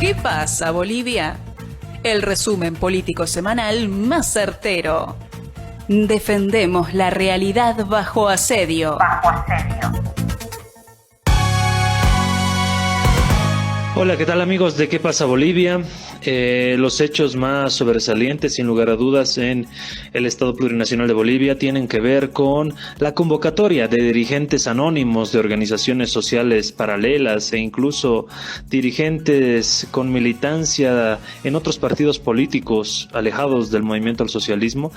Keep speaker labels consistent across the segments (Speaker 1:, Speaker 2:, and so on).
Speaker 1: ¿Qué pasa, Bolivia? El resumen político semanal más certero. Defendemos la realidad bajo asedio.
Speaker 2: Hola, ¿qué tal amigos de ¿Qué pasa Bolivia? Los hechos más sobresalientes, sin lugar a dudas, en el Estado Plurinacional de Bolivia tienen que ver con la convocatoria de dirigentes anónimos de organizaciones sociales paralelas e incluso dirigentes con militancia en otros partidos políticos alejados del movimiento al socialismo,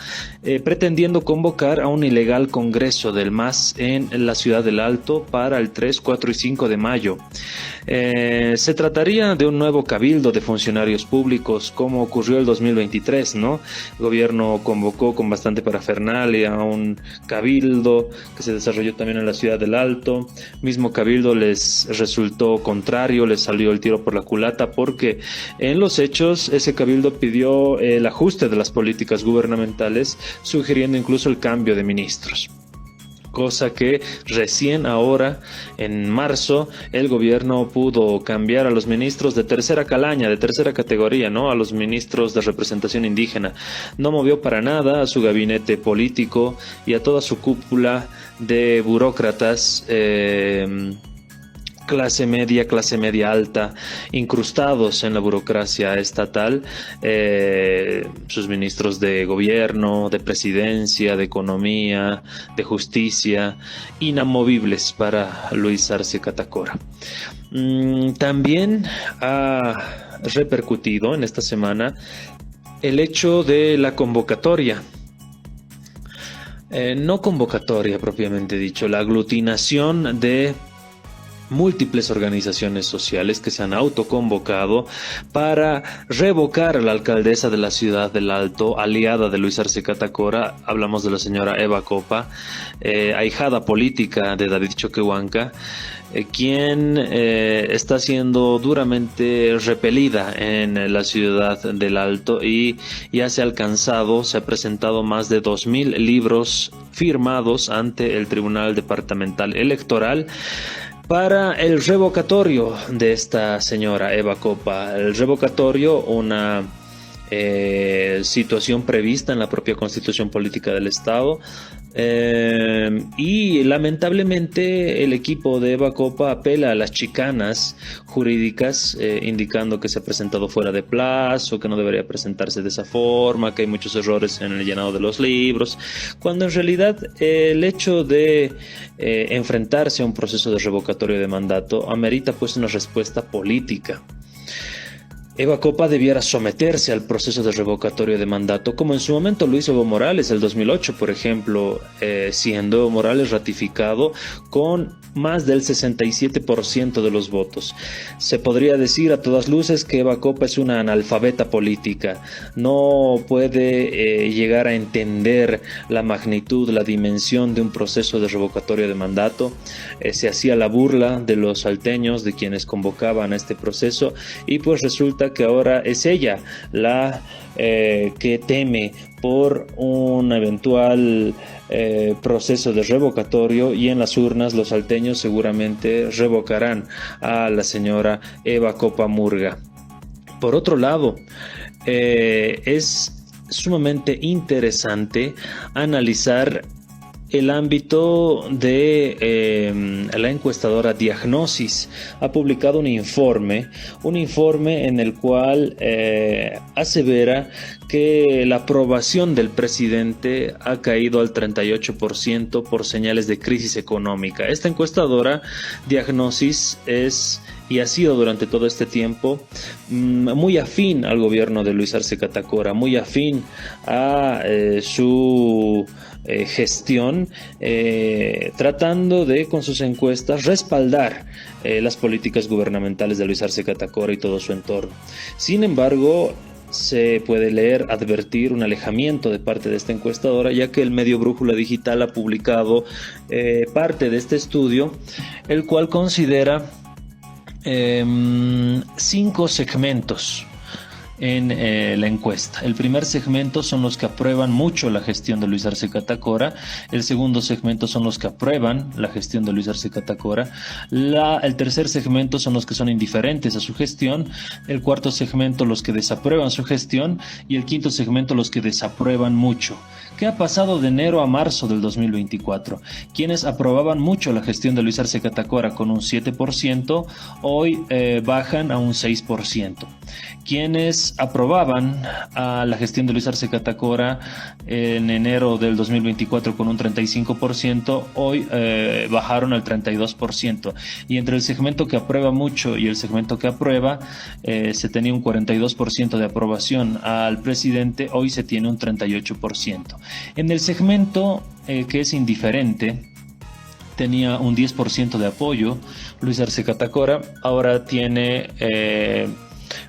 Speaker 2: pretendiendo convocar a un ilegal congreso del MAS en la ciudad del Alto para el 3, 4 y 5 de mayo. Se trataría de un nuevo cabildo de funcionarios públicos, como ocurrió el 2023, ¿no? El gobierno convocó con bastante parafernalia a un cabildo que se desarrolló también en la ciudad del Alto. Mismo cabildo les resultó contrario, les salió el tiro por la culata, porque en los hechos ese cabildo pidió el ajuste de las políticas gubernamentales, sugiriendo incluso el cambio de ministros. Cosa que recién ahora, en marzo, el gobierno pudo cambiar a los ministros de tercera calaña, de tercera categoría, ¿no? A los ministros de representación indígena. No movió para nada a su gabinete político y a toda su cúpula de burócratas, clase media alta, incrustados en la burocracia estatal, sus ministros de gobierno, de presidencia, de economía, de justicia, inamovibles para Luis Arce Catacora. También ha repercutido en esta semana el hecho de la convocatoria. No convocatoria propiamente dicho, la aglutinación de múltiples organizaciones sociales que se han autoconvocado para revocar a la alcaldesa de la ciudad del Alto, aliada de Luis Arce Catacora. Hablamos de la señora Eva Copa, ahijada política de David Choquehuanca, quien está siendo duramente repelida en la ciudad del Alto y ya se ha presentado más de 2.000 libros firmados ante el Tribunal Departamental Electoral para el revocatorio de esta señora Eva Copa. El revocatorio, una situación prevista en la propia Constitución Política del Estado, y lamentablemente el equipo de Eva Copa apela a las chicanas jurídicas, indicando que se ha presentado fuera de plazo, que no debería presentarse de esa forma, que hay muchos errores en el llenado de los libros, cuando en realidad el hecho de enfrentarse a un proceso de revocatorio de mandato amerita pues una respuesta política. Eva Copa debiera someterse al proceso de revocatorio de mandato, como en su momento lo hizo Evo Morales el 2008, por ejemplo, siendo Evo Morales ratificado con más del 67% de los votos. Se podría decir a todas luces que Eva Copa es una analfabeta política, no puede llegar a entender la magnitud, la dimensión de un proceso de revocatorio de mandato. Se hacía la burla de los salteños, de quienes convocaban a este proceso, y pues resulta que ahora es ella la que teme por un eventual proceso de revocatorio, y en las urnas los salteños seguramente revocarán a la señora Eva Copa Murga. Por otro lado, es sumamente interesante analizar el ámbito de la encuestadora Diagnosis. Ha publicado un informe en el cual asevera que la aprobación del presidente ha caído al 38% por señales de crisis económica. Esta encuestadora Diagnosis es y ha sido durante todo este tiempo muy afín al gobierno de Luis Arce Catacora, muy afín a su gestión, tratando de, con sus encuestas, respaldar las políticas gubernamentales de Luis Arce Catacora y todo su entorno. Sin embargo, se puede advertir un alejamiento de parte de esta encuestadora, ya que el medio Brújula Digital ha publicado parte de este estudio, el cual considera 5 segmentos en la encuesta. El primer segmento son los que aprueban mucho la gestión de Luis Arce Catacora, el segundo segmento son los que aprueban la gestión de Luis Arce Catacora, el tercer segmento son los que son indiferentes a su gestión, el cuarto segmento los que desaprueban su gestión y el quinto segmento los que desaprueban mucho. ¿Qué ha pasado de enero a marzo del 2024? Quienes aprobaban mucho la gestión de Luis Arce Catacora con un 7%, hoy bajan a un 6%. Quienes aprobaban a la gestión de Luis Arce Catacora en enero del 2024 con un 35%, hoy bajaron al 32%. Y entre el segmento que aprueba mucho y el segmento que aprueba, se tenía un 42% de aprobación al presidente, hoy se tiene un 38%. En el segmento que es indiferente, tenía un 10% de apoyo Luis Arce Catacora, ahora tiene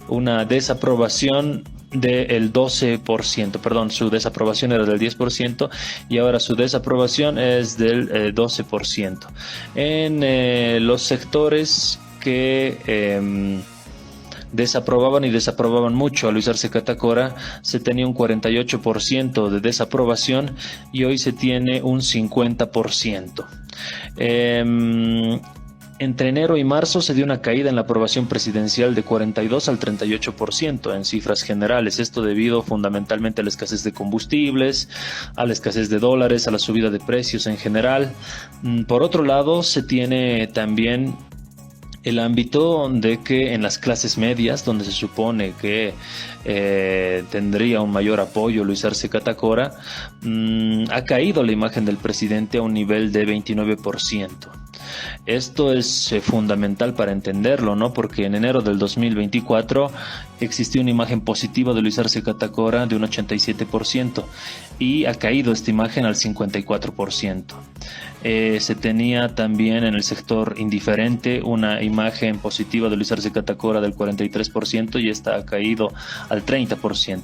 Speaker 2: una desaprobación del 12%, perdón, su desaprobación era del 10% y ahora su desaprobación es del 12%. En los sectores que desaprobaban y desaprobaban mucho a Luis Arce Catacora, se tenía un 48% de desaprobación y hoy se tiene un 50%. Entre enero y marzo se dio una caída en la aprobación presidencial de 42 al 38% en cifras generales. Esto debido fundamentalmente a la escasez de combustibles, a la escasez de dólares, a la subida de precios en general. Por otro lado, se tiene también el ámbito de que en las clases medias, donde se supone que tendría un mayor apoyo Luis Arce Catacora, ha caído la imagen del presidente a un nivel de 29%. Esto es fundamental para entenderlo, ¿no? Porque en enero del 2024 existió una imagen positiva de Luis Arce Catacora de un 87% y ha caído esta imagen al 54%. Se tenía también en el sector indiferente una imagen positiva de Luis Arce Catacora del 43% y esta ha caído al 30%.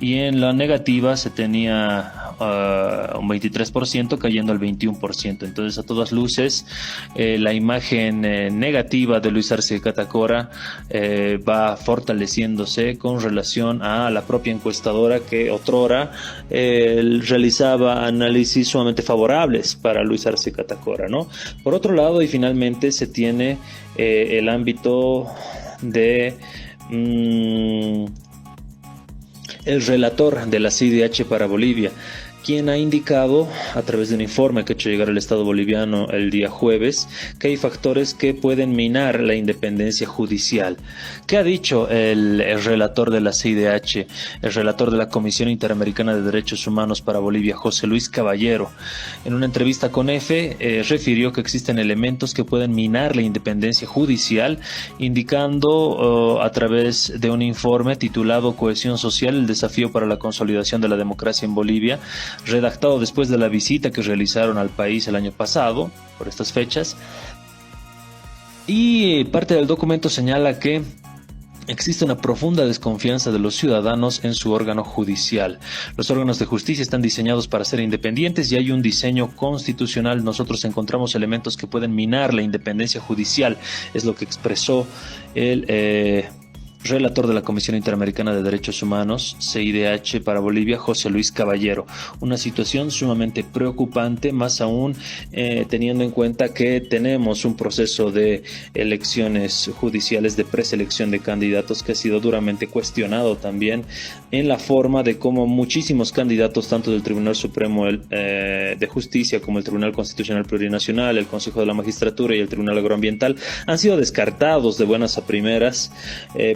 Speaker 2: Y en la negativa se tenía un 23% cayendo al 21%. Entonces, a todas luces, la imagen negativa de Luis Arce Catacora va fortaleciéndose con relación a la propia encuestadora que otrora realizaba análisis sumamente favorables para Luis Arce Catacora, ¿no? Por otro lado, y finalmente, se tiene el ámbito de el relator de la CIDH para Bolivia, quien ha indicado a través de un informe que ha hecho llegar al Estado boliviano el día jueves que hay factores que pueden minar la independencia judicial. ¿Qué ha dicho el relator de la CIDH, el relator de la Comisión Interamericana de Derechos Humanos para Bolivia, José Luis Caballero? En una entrevista con EFE refirió que existen elementos que pueden minar la independencia judicial, indicando a través de un informe titulado Cohesión Social, el desafío para la consolidación de la democracia en Bolivia, redactado después de la visita que realizaron al país el año pasado, por estas fechas, y parte del documento señala que existe una profunda desconfianza de los ciudadanos en su órgano judicial. Los órganos de justicia están diseñados para ser independientes y hay un diseño constitucional. Nosotros encontramos elementos que pueden minar la independencia judicial, es lo que expresó el relator de la Comisión Interamericana de Derechos Humanos, CIDH para Bolivia, José Luis Caballero. Una situación sumamente preocupante, más aún teniendo en cuenta que tenemos un proceso de elecciones judiciales, de preselección de candidatos que ha sido duramente cuestionado también en la forma de cómo muchísimos candidatos, tanto del Tribunal Supremo de Justicia como el Tribunal Constitucional Plurinacional, el Consejo de la Magistratura y el Tribunal Agroambiental, han sido descartados de buenas a primeras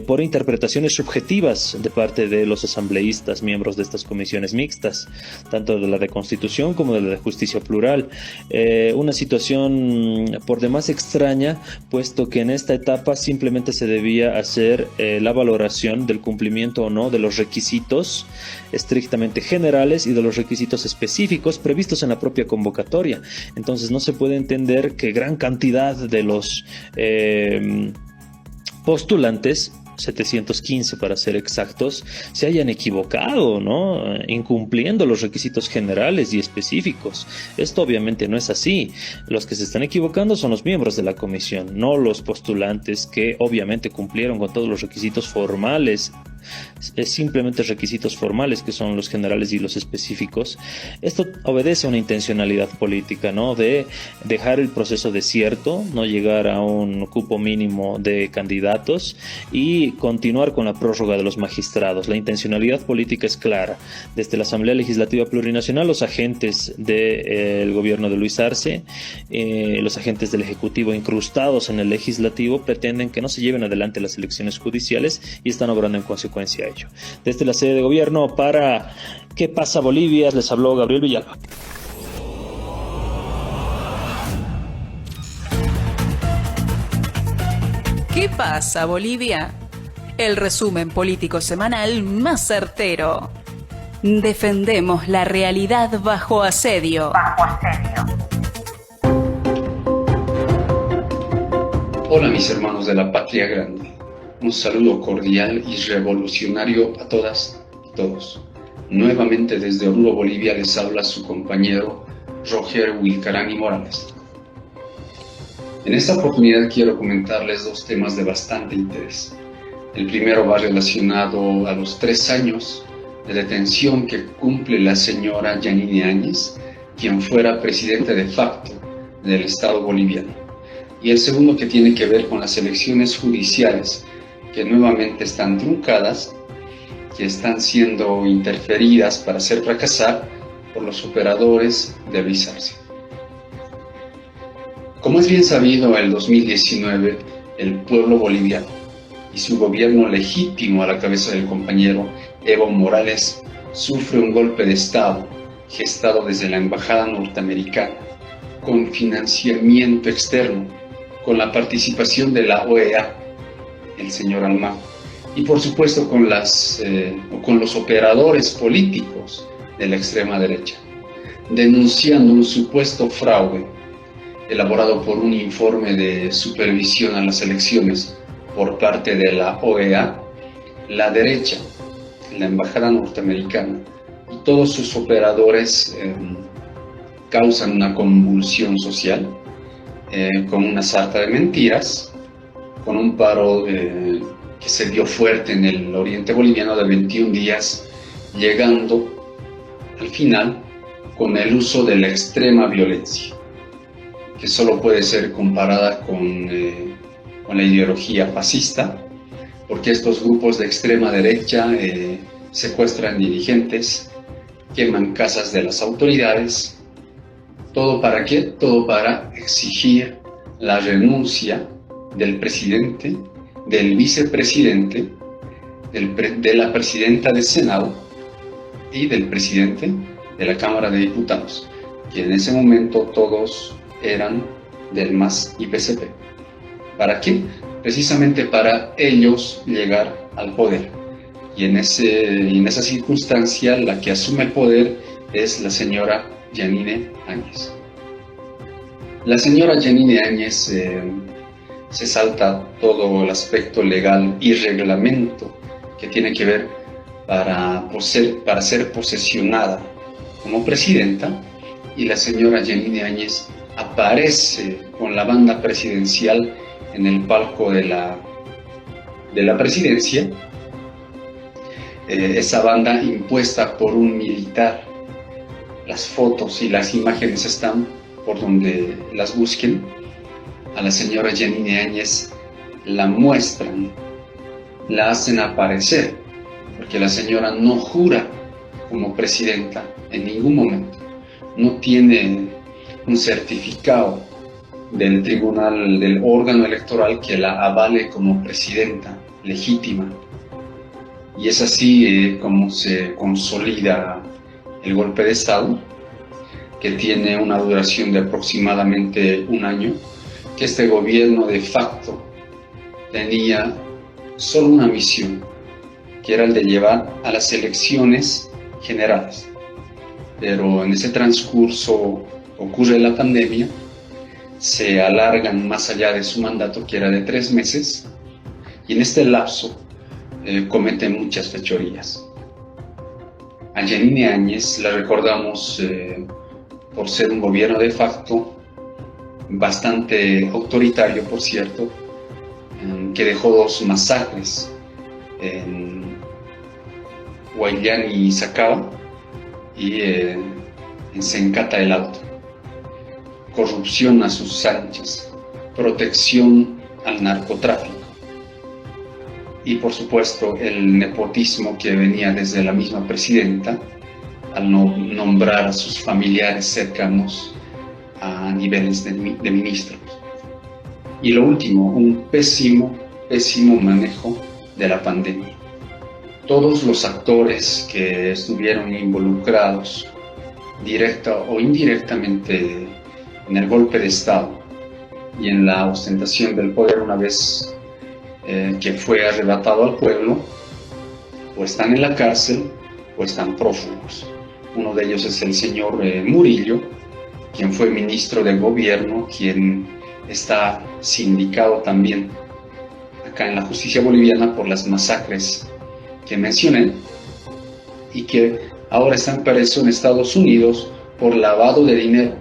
Speaker 2: por interpretaciones subjetivas de parte de los asambleístas, miembros de estas comisiones mixtas, tanto de la de Constitución como de la de Justicia Plural. Una situación por demás extraña, puesto que en esta etapa simplemente se debía hacer la valoración del cumplimiento o no de los requisitos estrictamente generales y de los requisitos específicos previstos en la propia convocatoria. Entonces no se puede entender que gran cantidad de los postulantes, 715 para ser exactos, se hayan equivocado, ¿no? Incumpliendo los requisitos generales y específicos. Esto obviamente no es así. Los que se están equivocando son los miembros de la comisión, no los postulantes que obviamente cumplieron con todos los requisitos formales es simplemente requisitos formales que son los generales y los específicos. Esto obedece a una intencionalidad política, ¿no? De dejar el proceso desierto, no llegar a un cupo mínimo de candidatos y continuar con la prórroga de los magistrados. La intencionalidad política es clara. Desde la Asamblea Legislativa Plurinacional, los agentes del gobierno de Luis Arce, los agentes del Ejecutivo incrustados en el Legislativo pretenden que no se lleven adelante las elecciones judiciales y están obrando en consecuencia a ello. Desde la sede de gobierno para ¿Qué pasa Bolivia? Les habló Gabriel Villalba.
Speaker 1: ¿Qué pasa Bolivia? El resumen político semanal más certero. Defendemos la realidad bajo asedio.
Speaker 3: Hola mis hermanos de la Patria Grande, un saludo cordial y revolucionario a todas y todos. Nuevamente desde Oruro, Bolivia les habla su compañero Roger Wilcarani Morales. En esta oportunidad quiero comentarles dos temas de bastante interés. El primero va relacionado a los 3 años de detención que cumple la señora Yanine Áñez, quien fuera presidenta de facto del Estado boliviano. Y el segundo que tiene que ver con las elecciones judiciales que nuevamente están truncadas, que están siendo interferidas para hacer fracasar por los operadores de Luis Arce. Como es bien sabido, en el 2019 el pueblo boliviano y su gobierno legítimo a la cabeza del compañero Evo Morales sufre un golpe de Estado gestado desde la Embajada norteamericana, con financiamiento externo, con la participación de la OEA, el señor Almagro, y por supuesto con los operadores políticos de la extrema derecha, denunciando un supuesto fraude elaborado por un informe de supervisión a las elecciones por parte de la OEA, la derecha, la Embajada norteamericana y todos sus operadores causan una convulsión social con una sarta de mentiras, con un paro que se dio fuerte en el oriente boliviano de 21 días, llegando al final con el uso de la extrema violencia, que solo puede ser comparada con la ideología fascista, porque estos grupos de extrema derecha secuestran dirigentes, queman casas de las autoridades. ¿Todo para qué? Todo para exigir la renuncia del presidente, del vicepresidente, de la presidenta del Senado y del presidente de la Cámara de Diputados, que en ese momento todos eran del MAS y PCP. ¿Para qué? Precisamente para ellos llegar al poder. Y en esa circunstancia la que asume el poder es la señora Yanine Áñez. La señora Yanine Áñez se salta todo el aspecto legal y reglamento que tiene que ver para ser posesionada como presidenta, y la señora Yanine Áñez aparece con la banda presidencial en el palco de la presidencia, esa banda impuesta por un militar. Las fotos y las imágenes están por donde las busquen. A la señora Yanine Áñez la muestran, la hacen aparecer, porque la señora no jura como presidenta en ningún momento, no tiene un certificado del tribunal, del órgano electoral que la avale como presidenta legítima. Y es así como se consolida el golpe de Estado, que tiene una duración de aproximadamente 1 año, que este gobierno de facto tenía solo una misión, que era el de llevar a las elecciones generales. Pero en ese transcurso ocurre la pandemia, se alargan más allá de su mandato, que era de 3 meses, y en este lapso cometen muchas fechorías. A Yanine Áñez la recordamos por ser un gobierno de facto bastante autoritario, por cierto, que dejó 2 masacres Guayani Sacaba y se encata el auto. Corrupción a sus anchas, protección al narcotráfico y por supuesto el nepotismo que venía desde la misma presidenta al nombrar a sus familiares cercanos a niveles de ministros. Y lo último, un pésimo manejo de la pandemia. Todos los actores que estuvieron involucrados directa o indirectamente en el golpe de Estado y en la ostentación del poder una vez que fue arrebatado al pueblo, o están en la cárcel o están prófugos. Uno de ellos es el señor Murillo, quien fue ministro del gobierno, quien está sindicado también acá en la justicia boliviana por las masacres que mencioné, y que ahora está preso en Estados Unidos por lavado de dinero,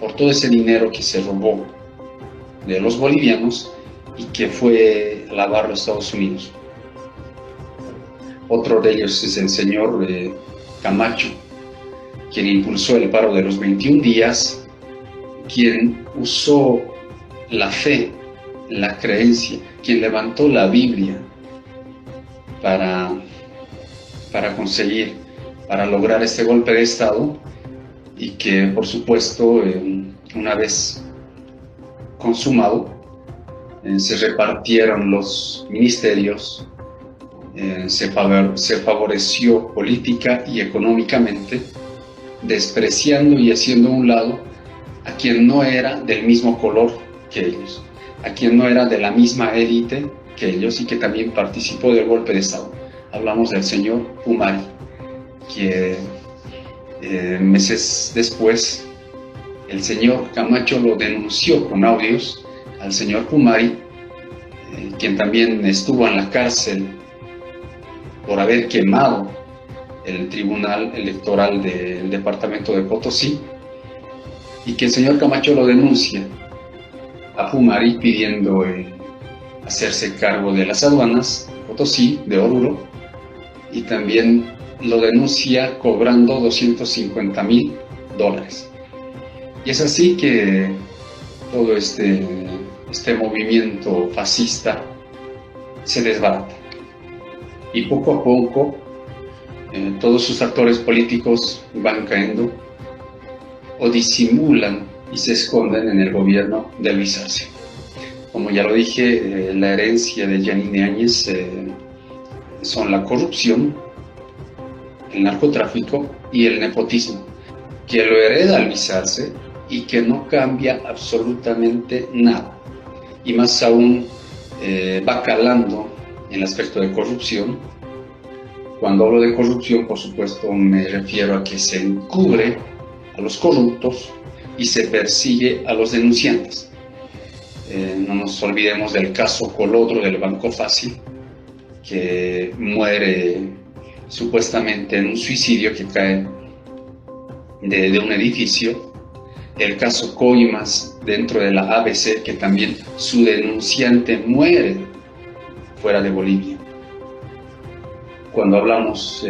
Speaker 3: por todo ese dinero que se robó de los bolivianos y que fue a lavarlo a Estados Unidos. Otro de ellos es el señor Camacho, quien impulsó el paro de los 21 días, quien usó la fe, la creencia, quien levantó la Biblia para conseguir, para lograr este golpe de Estado, y que por supuesto una vez consumado se repartieron los ministerios, se favoreció política y económicamente, despreciando y haciendo a un lado a quien no era del mismo color que ellos, a quien no era de la misma élite que ellos y que también participó del golpe de Estado. Hablamos del señor Pumari, que meses después el señor Camacho lo denunció con audios al señor Pumari, quien también estuvo en la cárcel por haber quemado el tribunal electoral del departamento de Potosí, y que el señor Camacho lo denuncia a Pumari pidiendo hacerse cargo de las aduanas de Potosí, de Oruro, y también lo denuncia cobrando $250,000. Y es así que todo este movimiento fascista se desbarata. Y poco a poco todos sus actores políticos van cayendo o disimulan y se esconden en el gobierno de Luis Arce. Como ya lo dije, la herencia de Yanine Áñez son la corrupción, el narcotráfico y el nepotismo, que lo hereda Luis Arce y que no cambia absolutamente nada. Y más aún va calando en el aspecto de corrupción. Cuando hablo de corrupción, por supuesto, me refiero a que se encubre a los corruptos y se persigue a los denunciantes. No nos olvidemos del caso Colodro del Banco Fácil, que muere supuestamente en un suicidio que cae de un edificio. El caso Coimas dentro de la ABC, que también su denunciante muere fuera de Bolivia. Cuando hablamos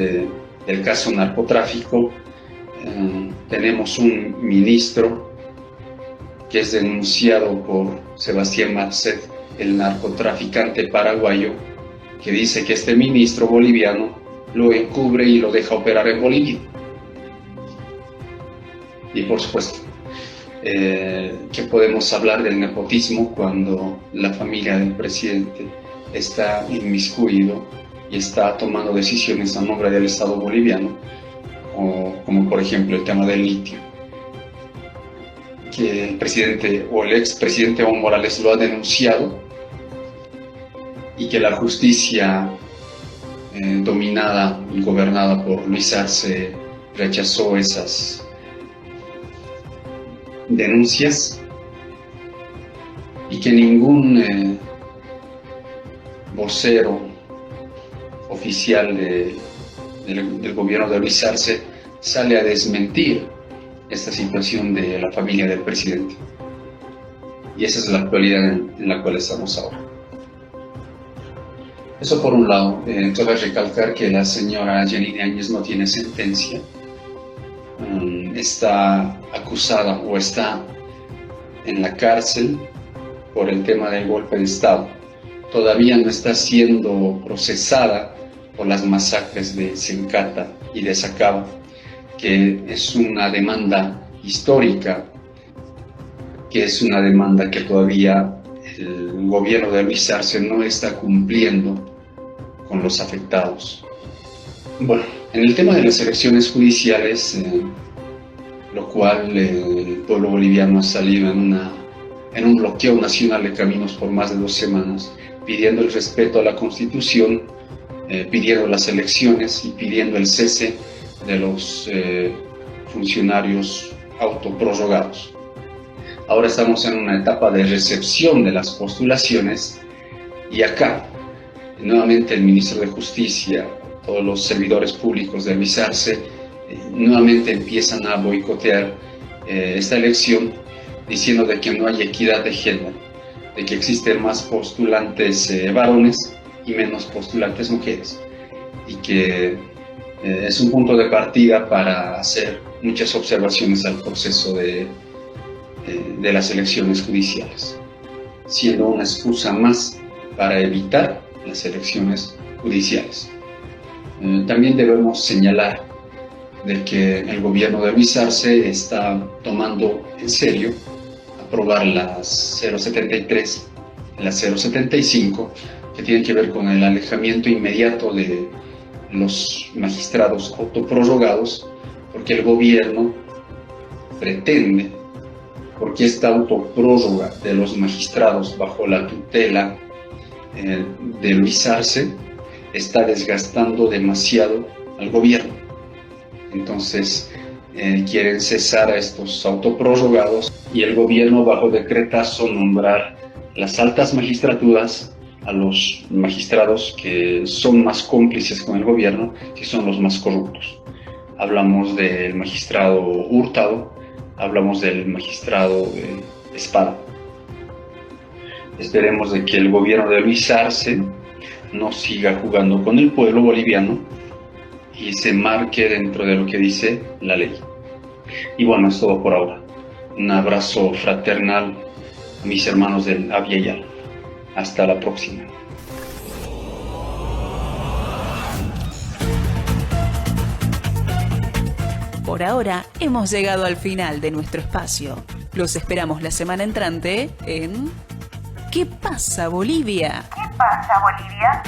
Speaker 3: del caso narcotráfico, tenemos un ministro que es denunciado por Sebastián Marcet, el narcotraficante paraguayo, que dice que este ministro boliviano lo encubre y lo deja operar en Bolivia. Y por supuesto, que podemos hablar del nepotismo cuando la familia del presidente está inmiscuido y está tomando decisiones a nombre del Estado boliviano, como por ejemplo el tema del litio, que el presidente o el expresidente Evo Morales lo ha denunciado, y que la justicia dominada y gobernada por Luis Arce rechazó esas denuncias, y que ningún vocero oficial del gobierno de Luis Arce sale a desmentir esta situación de la familia del presidente. Y esa es la actualidad en la cual estamos ahora. Eso por un lado. Cabe recalcar que la señora Yanine Áñez no tiene sentencia. Está acusada o está en la cárcel por el tema del golpe de Estado. Todavía no está siendo procesada por las masacres de Sencata y de Sacaba, que es una demanda histórica, que es una demanda que todavía el gobierno de Luis Arce no está cumpliendo con los afectados. Bueno, en el tema de las elecciones judiciales, lo cual el pueblo boliviano ha salido en un bloqueo nacional de caminos por más de 2 semanas, pidiendo el respeto a la Constitución, pidiendo las elecciones y pidiendo el cese de los funcionarios autoprorrogados. Ahora estamos en una etapa de recepción de las postulaciones y acá nuevamente el ministro de Justicia, todos los servidores públicos de Luis Arce, nuevamente empiezan a boicotear esta elección, diciendo de que no hay equidad de género, de que existen más postulantes varones y menos postulantes mujeres, y que es un punto de partida para hacer muchas observaciones al proceso de las elecciones judiciales, siendo una excusa más para evitar las elecciones judiciales. También debemos señalar de que el gobierno de Luis Arce está tomando en serio aprobar las 073, las 075, que tienen que ver con el alejamiento inmediato de los magistrados autoprorrogados, porque el gobierno pretende, porque esta autoprórroga de los magistrados bajo la tutela de Luis Arce está desgastando demasiado al gobierno. Entonces quieren cesar a estos autoprorrogados y el gobierno bajo decretazo nombrar las altas magistraturas a los magistrados que son más cómplices con el gobierno, que son los más corruptos. Hablamos del magistrado Hurtado, hablamos del magistrado Espada. Esperemos de que el gobierno de Luis Arce no siga jugando con el pueblo boliviano y se marque dentro de lo que dice la ley. Y bueno, es todo por ahora. Un abrazo fraternal a mis hermanos del Aviala. Hasta la próxima.
Speaker 1: Por ahora hemos llegado al final de nuestro espacio. Los esperamos la semana entrante en ¿Qué pasa, Bolivia?
Speaker 4: ¿Qué pasa, Bolivia?